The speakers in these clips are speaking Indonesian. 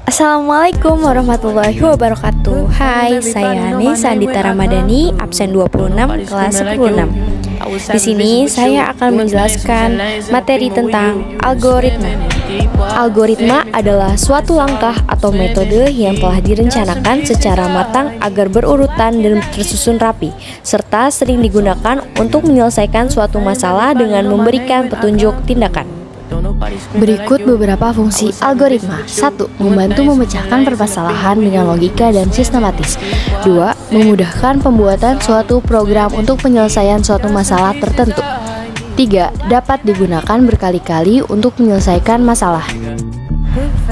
Assalamualaikum warahmatullahi wabarakatuh. Hai, saya Nisa Andita Ramadhani, absen 26 kelas 16. Di sini saya akan menjelaskan materi tentang algoritma. Algoritma adalah suatu langkah atau metode yang telah direncanakan secara matang agar berurutan dan tersusun rapi, serta sering digunakan untuk menyelesaikan suatu masalah dengan memberikan petunjuk tindakan. Berikut beberapa fungsi algoritma. 1. Membantu memecahkan permasalahan dengan logika dan sistematis. 2. Memudahkan pembuatan suatu program untuk penyelesaian suatu masalah tertentu. 3. Dapat digunakan berkali-kali untuk menyelesaikan masalah.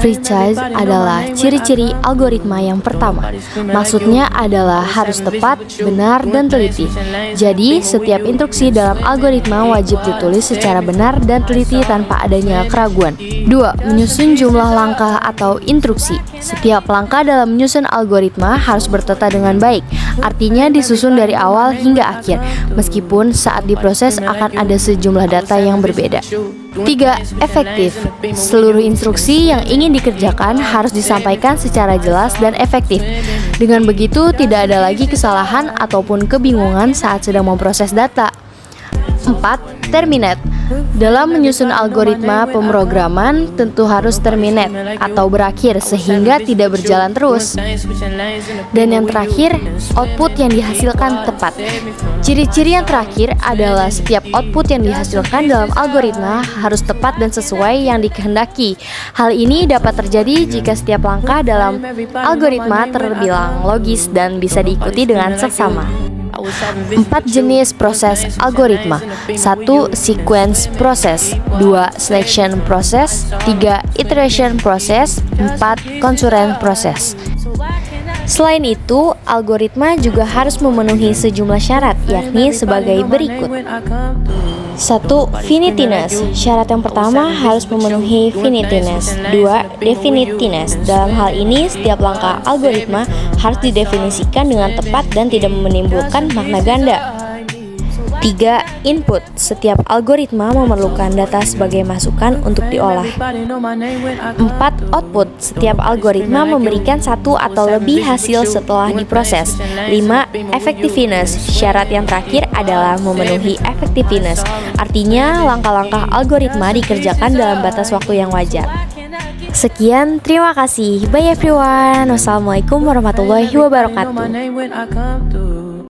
Precise adalah ciri-ciri algoritma yang pertama. Maksudnya adalah harus tepat, benar, dan teliti. Jadi, setiap instruksi dalam algoritma wajib ditulis secara benar dan teliti tanpa adanya keraguan. 2. Menyusun jumlah langkah atau instruksi. Setiap langkah dalam menyusun algoritma harus bertata dengan baik. Artinya disusun dari awal hingga akhir, meskipun saat diproses akan ada sejumlah data yang berbeda. 3. Efektif. Seluruh instruksi yang ingin dikerjakan harus disampaikan secara jelas dan efektif. Dengan begitu, tidak ada lagi kesalahan ataupun kebingungan saat sedang memproses data. 4. Terminate. Dalam menyusun algoritma pemrograman tentu harus terminate atau berakhir sehingga tidak berjalan terus. Dan yang terakhir, output yang dihasilkan tepat. Ciri-ciri yang terakhir adalah setiap output yang dihasilkan dalam algoritma harus tepat dan sesuai yang dikehendaki. Hal ini dapat terjadi jika setiap langkah dalam algoritma terbilang logis dan bisa diikuti dengan seksama. 4 jenis proses algoritma. 1. Sequence process. 2. Selection process. 3. Iteration process. 4. Concurrent process. Selain itu, algoritma juga harus memenuhi sejumlah syarat, yakni sebagai berikut. 1. Finiteness. Syarat yang pertama harus memenuhi finiteness. 2. Definiteness. Dalam hal ini, setiap langkah algoritma harus didefinisikan dengan tepat dan tidak menimbulkan makna ganda. 3. Input. Setiap algoritma memerlukan data sebagai masukan untuk diolah. 4. Output. Setiap algoritma memberikan satu atau lebih hasil setelah diproses. 5. Effectiveness. Syarat yang terakhir adalah memenuhi effectiveness. Artinya, langkah-langkah algoritma dikerjakan dalam batas waktu yang wajar. Sekian, terima kasih. Bye everyone. Wassalamualaikum warahmatullahi wabarakatuh.